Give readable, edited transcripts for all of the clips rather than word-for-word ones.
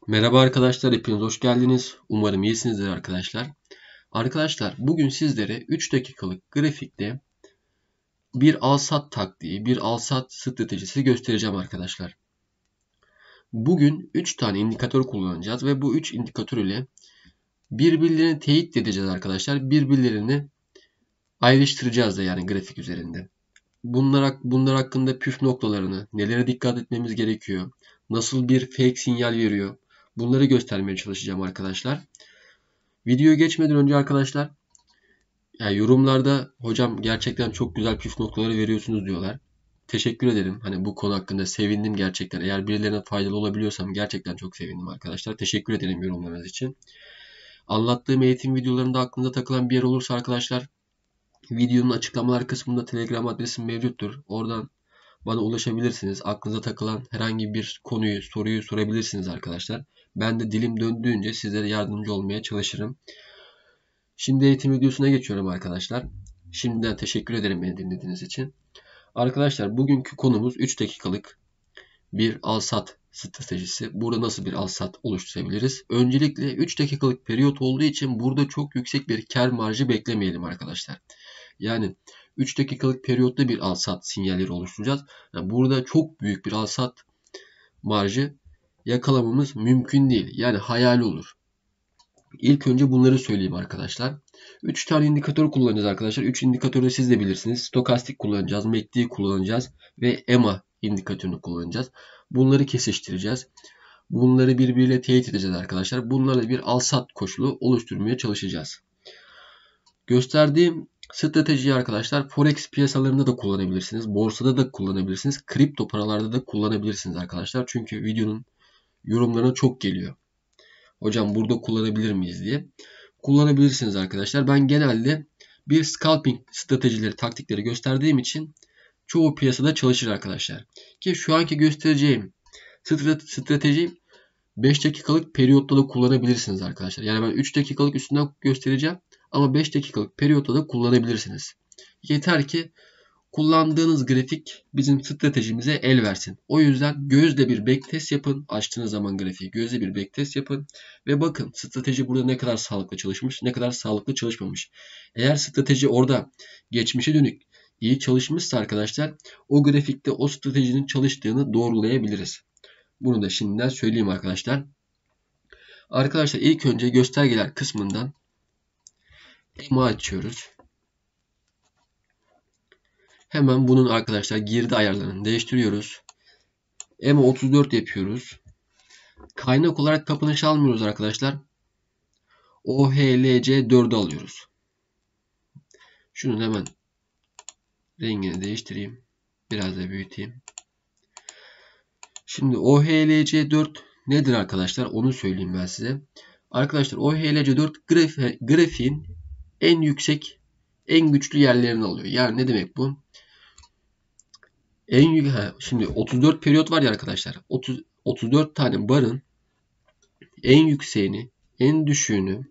Merhaba arkadaşlar, hepiniz hoş geldiniz. Umarım iyisinizdir arkadaşlar. Arkadaşlar bugün sizlere 3 dakikalık grafikte bir al-sat taktiği, bir al-sat stratejisi göstereceğim arkadaşlar. Bugün 3 tane indikatör kullanacağız ve bu 3 indikatör ile birbirlerini teyit edeceğiz arkadaşlar. Birbirlerini ayrıştıracağız da yani grafik üzerinde. Bunlar hakkında püf noktalarını, nelere dikkat etmemiz gerekiyor, nasıl bir fake sinyal veriyor, bunları göstermeye çalışacağım arkadaşlar. Videoya geçmeden önce arkadaşlar yorumlarda hocam gerçekten çok güzel püf noktaları veriyorsunuz diyorlar. Teşekkür ederim. Hani bu konu hakkında sevindim gerçekten. Eğer birilerine faydalı olabiliyorsam gerçekten çok sevindim arkadaşlar. Teşekkür ederim yorumlarınız için. Anlattığım eğitim videolarında aklınıza takılan bir yer olursa arkadaşlar videonun açıklamalar kısmında Telegram adresim mevcuttur. Oradan bana ulaşabilirsiniz. Aklınıza takılan herhangi bir konuyu, soruyu sorabilirsiniz arkadaşlar. Ben de dilim döndüğünce sizlere yardımcı olmaya çalışırım. Şimdi eğitim videosuna geçiyorum arkadaşlar. Şimdiden teşekkür ederim beni dinlediğiniz için. Arkadaşlar bugünkü konumuz 3 dakikalık bir al-sat stratejisi. Burada nasıl bir al-sat oluşturabiliriz? Öncelikle 3 dakikalık periyot olduğu için burada çok yüksek bir kar marjı beklemeyelim arkadaşlar. Yani 3 dakikalık periyotta bir al-sat sinyalleri oluşturacağız. Yani burada çok büyük bir al-sat marjı yakalamamız mümkün değil. Yani hayal olur. İlk önce bunları söyleyeyim arkadaşlar. 3 tane indikatör kullanacağız arkadaşlar. 3 indikatörü de siz de bilirsiniz. Stokastik kullanacağız, MACD kullanacağız ve EMA indikatörünü kullanacağız. Bunları kesiştireceğiz. Bunları birbiriyle teyit edeceğiz arkadaşlar. Bunlarla bir al-sat koşulu oluşturmaya çalışacağız. Gösterdiğim stratejiyi arkadaşlar Forex piyasalarında da kullanabilirsiniz. Borsada da kullanabilirsiniz. Kripto paralarda da kullanabilirsiniz arkadaşlar. Çünkü videonun yorumlarına çok geliyor. Hocam burada kullanabilir miyiz diye. Kullanabilirsiniz arkadaşlar. Ben genelde bir scalping stratejileri, taktikleri gösterdiğim için çoğu piyasada çalışır arkadaşlar. Ki şu anki göstereceğim strateji 5 dakikalık periyotta da kullanabilirsiniz arkadaşlar. Yani ben 3 dakikalık üstünden göstereceğim ama 5 dakikalık periyotta da kullanabilirsiniz. Yeter ki kullandığınız grafik bizim stratejimize el versin. O yüzden gözle bir backtest yapın. Açtığınız zaman grafiği gözle bir backtest yapın. Ve bakın strateji burada ne kadar sağlıklı çalışmış, ne kadar sağlıklı çalışmamış. Eğer strateji orada geçmişe dönük iyi çalışmışsa arkadaşlar o grafikte o stratejinin çalıştığını doğrulayabiliriz. Bunu da şimdiden söyleyeyim arkadaşlar. Arkadaşlar ilk önce göstergeler kısmından EMA açıyoruz. Hemen bunun arkadaşlar girdi ayarlarını değiştiriyoruz. EMA 34 yapıyoruz. Kaynak olarak kapanış almıyoruz arkadaşlar. OHLC 4'ü alıyoruz. Şunun hemen rengini değiştireyim. Biraz da büyüteyim. Şimdi OHLC 4 nedir arkadaşlar? Onu söyleyeyim ben size. Arkadaşlar OHLC 4 grafiğin en yüksek, en güçlü yerlerini alıyor. Yani ne demek bu? Şimdi 34 periyot var ya arkadaşlar. 34 tane barın en yükseğini, en düşüğünü,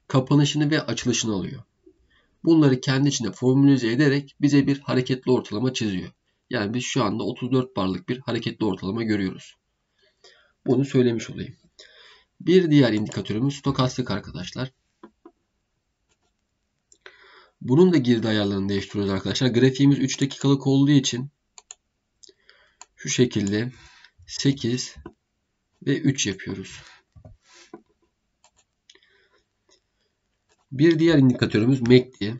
kapanışını ve açılışını alıyor. Bunları kendi içinde formülize ederek bize bir hareketli ortalama çiziyor. Yani biz şu anda 34 barlık bir hareketli ortalama görüyoruz. Bunu söylemiş olayım. Bir diğer indikatörümüz stokastik arkadaşlar. Bunun da girdi ayarlarını değiştiriyoruz arkadaşlar. Grafiğimiz 3 dakikalık olduğu için şu şekilde 8 ve 3 yapıyoruz. Bir diğer indikatörümüz MACD.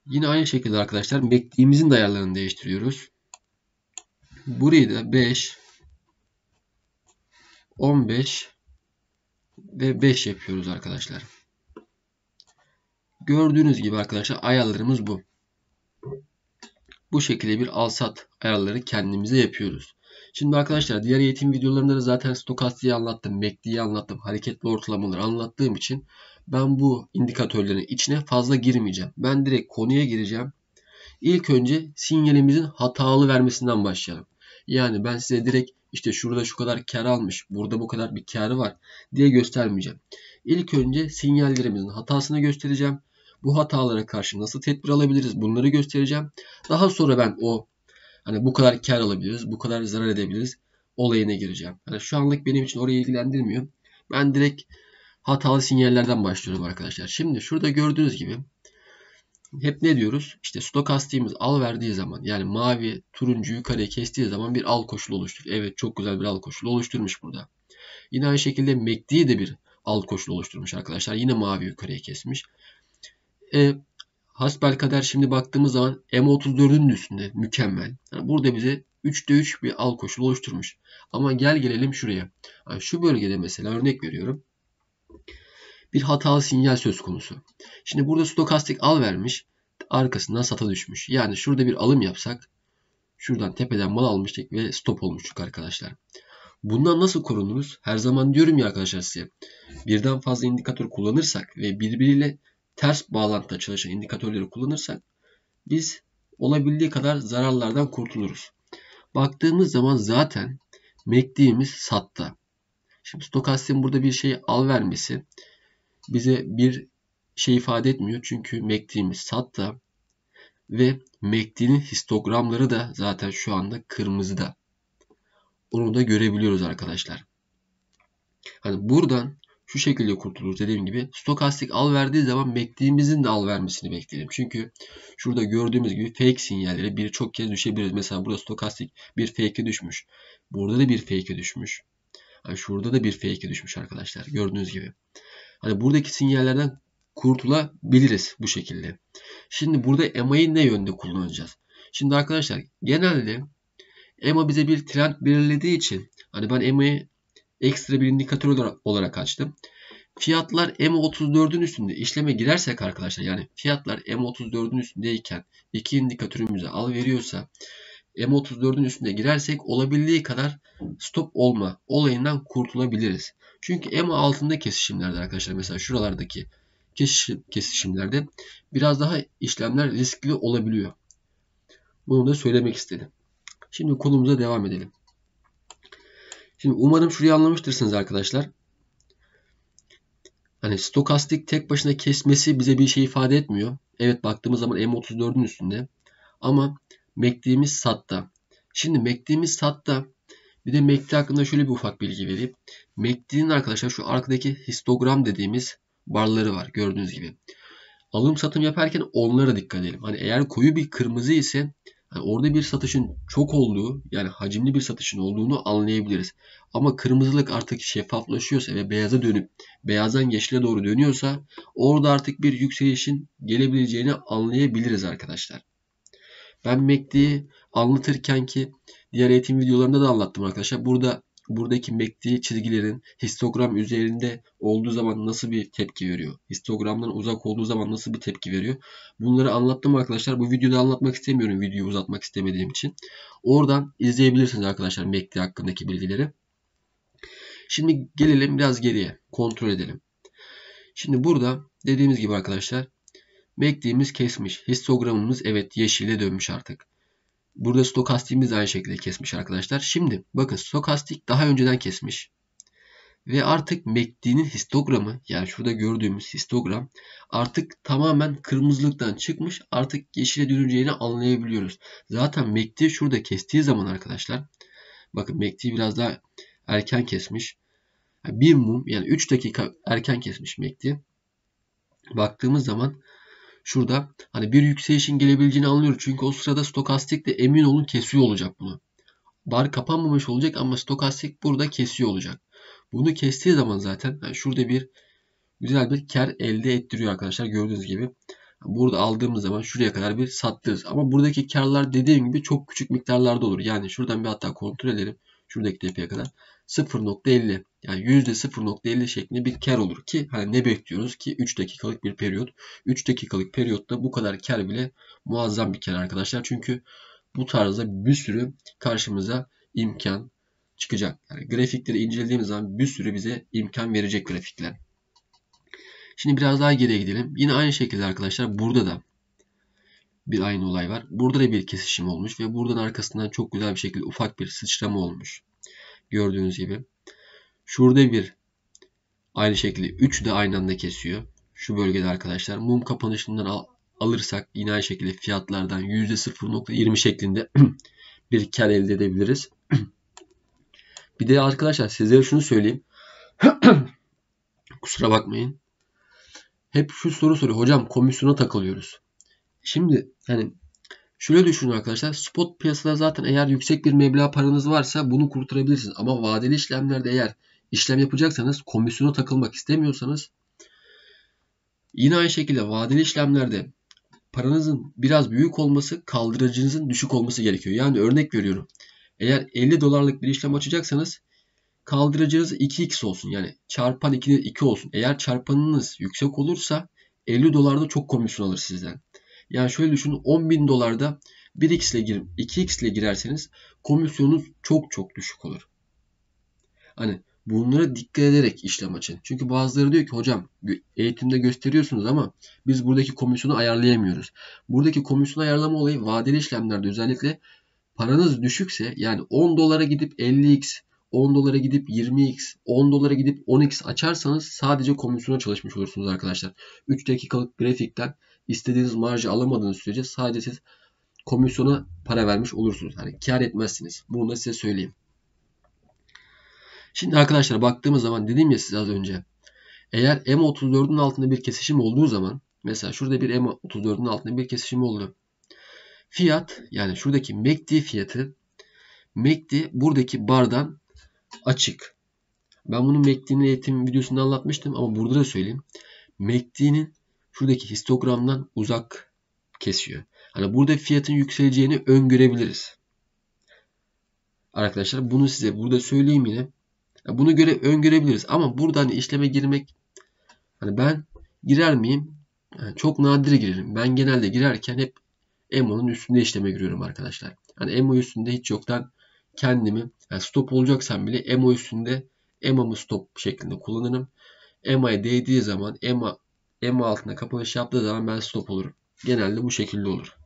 Yine aynı şekilde arkadaşlar MACD'mizin de ayarlarını değiştiriyoruz. Burayı da 5, 15 ve 5 yapıyoruz arkadaşlar. Gördüğünüz gibi arkadaşlar ayarlarımız bu. Bu şekilde bir al-sat ayarları kendimize yapıyoruz. Şimdi arkadaşlar diğer eğitim videolarında da zaten stokastiği anlattım, MACD'yi anlattım, hareketli ortalamaları anlattığım için ben bu indikatörlerin içine fazla girmeyeceğim. Ben direkt konuya gireceğim. İlk önce sinyalimizin hatalı vermesinden başlayalım. Yani ben size direkt işte şurada şu kadar kar almış, burada bu kadar bir karı var diye göstermeyeceğim. İlk önce sinyallerimizin hatasını göstereceğim. Bu hatalara karşı nasıl tedbir alabiliriz bunları göstereceğim. Daha sonra ben o Hani bu kadar kar alabiliriz, bu kadar zarar edebiliriz olayına gireceğim. Hani şu anlık benim için orayı ilgilendirmiyor. Ben direkt hatalı sinyallerden başlıyorum arkadaşlar. Şimdi şurada gördüğünüz gibi hep ne diyoruz? İşte stokastiğimiz al verdiği zaman, yani mavi turuncu yukarıya kestiği zaman bir al koşulu oluşturuyor. Evet, çok güzel bir al koşulu oluşturmuş burada. Yine aynı şekilde MACD de bir al koşulu oluşturmuş arkadaşlar. Yine mavi yukarıya kesmiş. Hasbelkader şimdi baktığımız zaman M34'ün üstünde mükemmel. Yani burada bize 3'te 3 bir al koşulu oluşturmuş. Ama gel gelelim şuraya. Yani şu bölgede mesela örnek veriyorum. Bir hatalı sinyal söz konusu. Şimdi burada stokastik al vermiş. Arkasından sata düşmüş. Yani şurada bir alım yapsak şuradan tepeden mal almıştık ve stop olmuştuk arkadaşlar. Bundan nasıl korunuruz? Her zaman diyorum ya arkadaşlar size. Birden fazla indikatör kullanırsak ve birbiriyle ters bağlantıda çalışan indikatörleri kullanırsak biz olabildiği kadar zararlardan kurtuluruz. Baktığımız zaman zaten MACD'miz sattı. Şimdi stokastin burada bir şey al vermesi bize bir şey ifade etmiyor. Çünkü MACD'miz sattı ve MACD'nin histogramları da zaten şu anda kırmızıda. Onu da görebiliyoruz arkadaşlar. Hani buradan şu şekilde kurtuluruz dediğim gibi. Stokastik al verdiği zaman MACD'mizin de al vermesini bekleyelim. Çünkü şurada gördüğümüz gibi fake sinyalleri birçok kez düşebiliriz. Mesela burada stokastik bir fake'e düşmüş. Burada da bir fake'e düşmüş. Yani şurada da bir fake'e düşmüş arkadaşlar. Gördüğünüz gibi. Hani buradaki sinyallerden kurtulabiliriz bu şekilde. Şimdi burada EMA'yı ne yönde kullanacağız? Şimdi arkadaşlar genelde EMA bize bir trend belirlediği için hani ben EMA'yı ekstra bir indikatör olarak açtım. Fiyatlar M34'ün üstünde işleme girersek arkadaşlar, yani fiyatlar M34'ün üstündeyken iki indikatörümüze al veriyorsa M34'ün üstünde girersek olabildiği kadar stop olma olayından kurtulabiliriz. Çünkü EMA altında kesişimlerde arkadaşlar, mesela şuralardaki kesişimlerde biraz daha işlemler riskli olabiliyor. Bunu da söylemek istedim. Şimdi konumuza devam edelim. Şimdi umarım şurayı anlamıştırsınız arkadaşlar. Hani stokastik tek başına kesmesi bize bir şey ifade etmiyor. Evet, baktığımız zaman M34'ün üstünde. Ama MACD'miz satta. Şimdi MACD'miz satta. Bir de MACD hakkında şöyle bir ufak bilgi vereyim. MACD'nin arkadaşlar şu arkadaki histogram dediğimiz barları var gördüğünüz gibi. Alım satım yaparken onlara dikkat edelim. Hani eğer koyu bir kırmızı ise yani orada bir satışın çok olduğu, yani hacimli bir satışın olduğunu anlayabiliriz. Ama kırmızılık artık şeffaflaşıyorsa ve beyaza dönüp beyazdan yeşile doğru dönüyorsa orada artık bir yükselişin gelebileceğini anlayabiliriz arkadaşlar. Ben MACD'yi anlatırken ki diğer eğitim videolarında da anlattım arkadaşlar. Buradaki MACD çizgilerin histogram üzerinde olduğu zaman nasıl bir tepki veriyor? Histogramdan uzak olduğu zaman nasıl bir tepki veriyor? Bunları anlattım arkadaşlar. Bu videoda anlatmak istemiyorum, videoyu uzatmak istemediğim için. Oradan izleyebilirsiniz arkadaşlar MACD hakkındaki bilgileri. Şimdi gelelim biraz geriye. Kontrol edelim. Şimdi burada dediğimiz gibi arkadaşlar MACD'miz kesmiş. Histogramımız evet yeşile dönmüş artık. Burada stokastiğimiz aynı şekilde kesmiş arkadaşlar. Şimdi bakın stokastik daha önceden kesmiş. Ve artık MACD'nin histogramı, yani şurada gördüğümüz histogram artık tamamen kırmızılıktan çıkmış. Artık yeşile döneceğini anlayabiliyoruz. Zaten MACD şurada kestiği zaman arkadaşlar, bakın MACD biraz daha erken kesmiş. Bir mum, yani 3 dakika erken kesmiş MACD. Baktığımız zaman şurada hani bir yükselişin gelebileceğini anlıyoruz. Çünkü o sırada stokastik de emin olun kesiyor olacak bunu. Bar kapanmamış olacak ama stokastik burada kesiyor olacak. Bunu kestiği zaman zaten yani şurada bir güzel bir kar elde ettiriyor arkadaşlar, gördüğünüz gibi. Burada aldığımız zaman şuraya kadar bir sattırız. Ama buradaki karlar dediğim gibi çok küçük miktarlarda olur. Yani şuradan bir hatta kontrol edelim. Şuradaki tepeye kadar 0.50, yani %0.50 şeklinde bir kar olur ki hani ne bekliyoruz ki 3 dakikalık bir periyot. 3 dakikalık periyotta bu kadar kar bile muazzam bir kar arkadaşlar. Çünkü bu tarzda bir sürü karşımıza imkan çıkacak. Yani grafikleri incelediğimiz zaman bir sürü bize imkan verecek grafikler. Şimdi biraz daha geriye gidelim. Yine aynı şekilde arkadaşlar burada da bir aynı olay var. Burada da bir kesişim olmuş ve buradan arkasından çok güzel bir şekilde ufak bir sıçrama olmuş. Gördüğünüz gibi. Şurada bir aynı şekilde 3 de aynı anda kesiyor. Şu bölgede arkadaşlar. Mum kapanışından alırsak yine aynı şekilde fiyatlardan %0.20 şeklinde bir kar elde edebiliriz. Bir de arkadaşlar sizlere şunu söyleyeyim. Kusura bakmayın. Hep şu soru soruyor. Hocam komisyona takılıyoruz. Şimdi hani şöyle düşünün arkadaşlar. Spot piyasada zaten eğer yüksek bir meblağ paranız varsa bunu kurtarabilirsiniz. Ama vadeli işlemlerde eğer işlem yapacaksanız, komisyona takılmak istemiyorsanız, yine aynı şekilde vadeli işlemlerde paranızın biraz büyük olması, kaldırıcınızın düşük olması gerekiyor. Yani örnek veriyorum. Eğer 50 dolarlık bir işlem açacaksanız kaldırıcınız 2x olsun. Yani çarpan 2 olsun. Eğer çarpanınız yüksek olursa 50 dolarda çok komisyon alır sizden. Yani şöyle düşünün, 10.000 dolarda 1x ile 2x ile girerseniz komisyonunuz çok çok düşük olur. Hani bunlara dikkat ederek işlem açın. Çünkü bazıları diyor ki hocam eğitimde gösteriyorsunuz ama biz buradaki komisyonu ayarlayamıyoruz. Buradaki komisyon ayarlama olayı vadeli işlemlerde özellikle paranız düşükse, yani 10 dolara gidip 50x, 10 dolara gidip 20x, 10 dolara gidip 10x açarsanız sadece komisyona çalışmış olursunuz arkadaşlar. 3 dakikalık grafikten istediğiniz marjı alamadığınız sürece sadece siz komisyona para vermiş olursunuz. Hani kar etmezsiniz. Bunu da size söyleyeyim. Şimdi arkadaşlar baktığımız zaman dedim ya size az önce. Eğer M34'ün altında bir kesişim olduğu zaman, mesela şurada bir M34'ün altında bir kesişim oldu. Fiyat, yani şuradaki MACD fiyatı, MACD buradaki bardan açık. Ben bunu MACD'nin eğitim videosunda anlatmıştım ama burada da söyleyeyim. MACD'nin şuradaki histogramdan uzak kesiyor. Hani burada fiyatın yükseleceğini öngörebiliriz. Arkadaşlar bunu size burada söyleyeyim yine. Bunu öngörebiliriz ama buradan işleme girmek, hani ben girer miyim? Yani çok nadir girerim. Ben genelde girerken hep EMO'nun üstünde işleme giriyorum arkadaşlar. Hani EMO üstünde hiç yoktan kendimi, yani stop olacaksam bile EMO üstünde EMO'mu stop şeklinde kullanırım. EMO'ya değdiği zaman, EMO altında kapanış yaptığı zaman ben stop olurum. Genelde bu şekilde olur.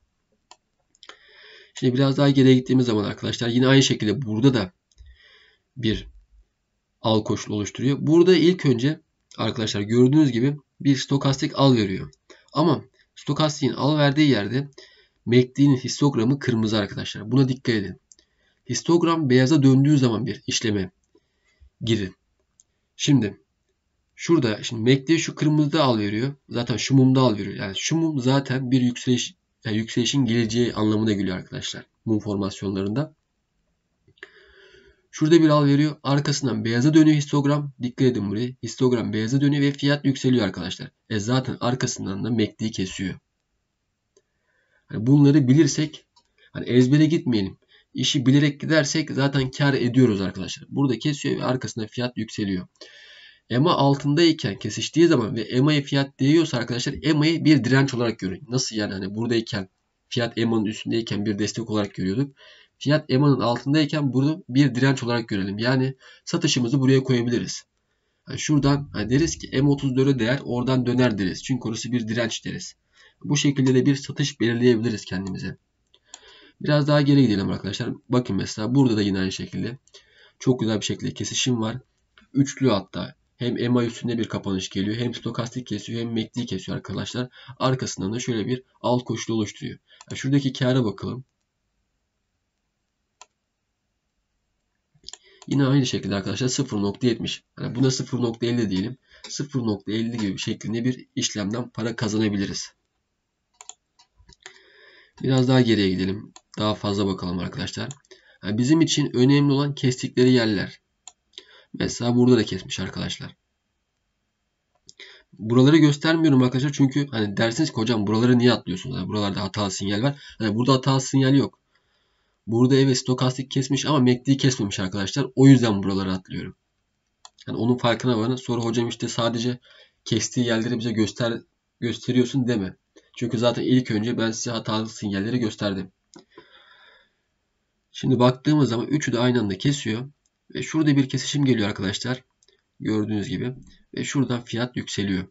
Şimdi biraz daha geriye gittiğimiz zaman arkadaşlar yine aynı şekilde burada da bir al koşulu oluşturuyor. Burada ilk önce arkadaşlar gördüğünüz gibi bir stokastik al veriyor. Ama stokastiğin al verdiği yerde MACD'nin histogramı kırmızı arkadaşlar. Buna dikkat edin. Histogram beyaza döndüğü zaman bir işleme girin. Şimdi şurada MACD şu kırmızıda al veriyor. Zaten şu mumda al veriyor. Yani şu mum zaten bir yükselişin geleceği anlamına geliyor arkadaşlar. Mum formasyonlarında. Şurada bir al veriyor. Arkasından beyaza dönüyor histogram. Dikkat edin buraya. Histogram beyaza dönüyor ve fiyat yükseliyor arkadaşlar. Zaten arkasından da MACD'yi kesiyor. Yani bunları bilirsek, hani ezbere gitmeyelim. İşi bilerek gidersek zaten kar ediyoruz arkadaşlar. Burada kesiyor ve arkasında fiyat yükseliyor. EMA altındayken kesiştiği zaman ve EMA'ya fiyat değiyorsa arkadaşlar EMA'yı bir direnç olarak görün. Nasıl yani, hani buradayken fiyat EMA'nın üstündeyken bir destek olarak görüyorduk. Fiyat EMA'nın altındayken bunu bir direnç olarak görelim. Yani satışımızı buraya koyabiliriz. Yani şuradan deriz ki M34'e değer, oradan döner deriz. Çünkü orası bir direnç deriz. Bu şekilde de bir satış belirleyebiliriz kendimize. Biraz daha geri gidelim arkadaşlar. Bakın mesela burada da yine aynı şekilde çok güzel bir şekilde kesişim var. Üçlü hatta. Hem EMA üstünde bir kapanış geliyor. Hem stokastik kesiyor hem MACD kesiyor arkadaşlar. Arkasından da şöyle bir alt koşulu oluşturuyor. Yani şuradaki kâra bakalım. Yine aynı şekilde arkadaşlar 0.70. Yani buna 0.50 diyelim. 0.50 gibi bir şeklinde bir işlemden para kazanabiliriz. Biraz daha geriye gidelim. Daha fazla bakalım arkadaşlar. Yani bizim için önemli olan kestikleri yerler. Mesela burada da kesmiş arkadaşlar. Buraları göstermiyorum arkadaşlar çünkü hani dersiniz ki hocam buraları niye atlıyorsunuz? Yani buralarda hatalı sinyal var. Hani burada hatalı sinyal yok. Burada evet stokastik kesmiş ama MACD kesmemiş arkadaşlar. O yüzden buraları atlıyorum. Yani onun farkına varın. Sonra hocam işte sadece kestiği yerleri bize gösteriyorsun deme. Çünkü zaten ilk önce ben size hatalı sinyalleri gösterdim. Şimdi baktığımız zaman üçü de aynı anda kesiyor. Ve şurada bir kesişim geliyor arkadaşlar. Gördüğünüz gibi. Ve şuradan fiyat yükseliyor.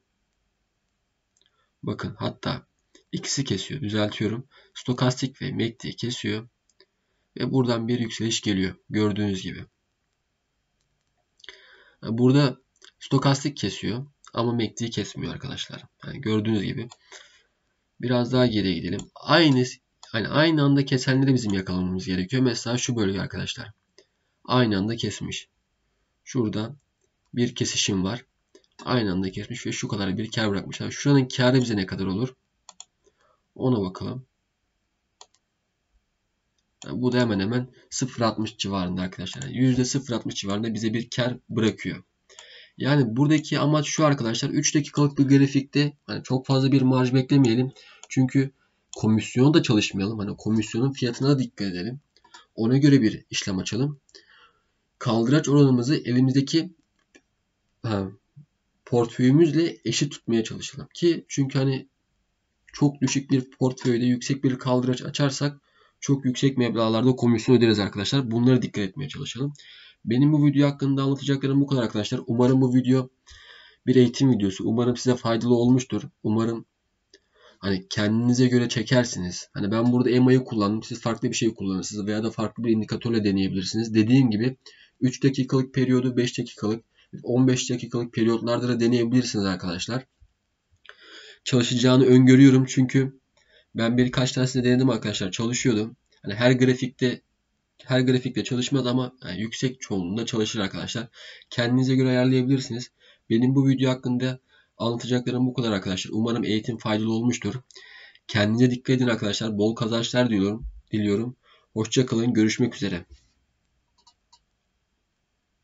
Bakın hatta ikisi kesiyor. Düzeltiyorum. Stokastik ve MACD kesiyor. Ve buradan bir yükseliş geliyor. Gördüğünüz gibi. Burada stokastik kesiyor. Ama MACD kesmiyor arkadaşlar. Yani gördüğünüz gibi. Biraz daha geriye gidelim. Hani aynı anda kesenleri bizim yakalamamız gerekiyor. Mesela şu bölge arkadaşlar. Aynı anda kesmiş. Şurada bir kesişim var. Aynı anda kesmiş ve şu kadar bir kar bırakmışlar. Şuranın karı bize ne kadar olur? Ona bakalım. Bu da hemen hemen 0.60 civarında arkadaşlar. %0.60 civarında bize bir kar bırakıyor. Yani buradaki amaç şu arkadaşlar. 3 dakikalık bir grafikte hani çok fazla bir marj beklemeyelim. Çünkü komisyon da çalışmayalım. Hani komisyonun fiyatına da dikkat edelim. Ona göre bir işlem açalım. Kaldıraç oranımızı elimizdeki portföyümüzle eşit tutmaya çalışalım. Ki çünkü hani çok düşük bir portföyde yüksek bir kaldıraç açarsak çok yüksek meblağlarda komisyon öderiz arkadaşlar. Bunlara dikkat etmeye çalışalım. Benim bu video hakkında anlatacaklarım bu kadar arkadaşlar. Umarım bu video bir eğitim videosu. Umarım size faydalı olmuştur. Umarım hani kendinize göre çekersiniz. Hani ben burada EMA'yı kullandım. Siz farklı bir şey kullanırsınız veya da farklı bir indikatörle deneyebilirsiniz. Dediğim gibi 3 dakikalık periyodu 5 dakikalık 15 dakikalık periyotlarda da deneyebilirsiniz arkadaşlar. Çalışacağını öngörüyorum çünkü ben birkaç tanesini denedim arkadaşlar. Çalışıyordu. Hani her grafikte çalışmaz ama yani yüksek çoğunluğunda çalışır arkadaşlar. Kendinize göre ayarlayabilirsiniz. Benim bu video hakkında anlatacaklarım bu kadar arkadaşlar. Umarım eğitim faydalı olmuştur. Kendinize dikkat edin arkadaşlar. Bol kazançlar diliyorum. Hoşça kalın. Görüşmek üzere.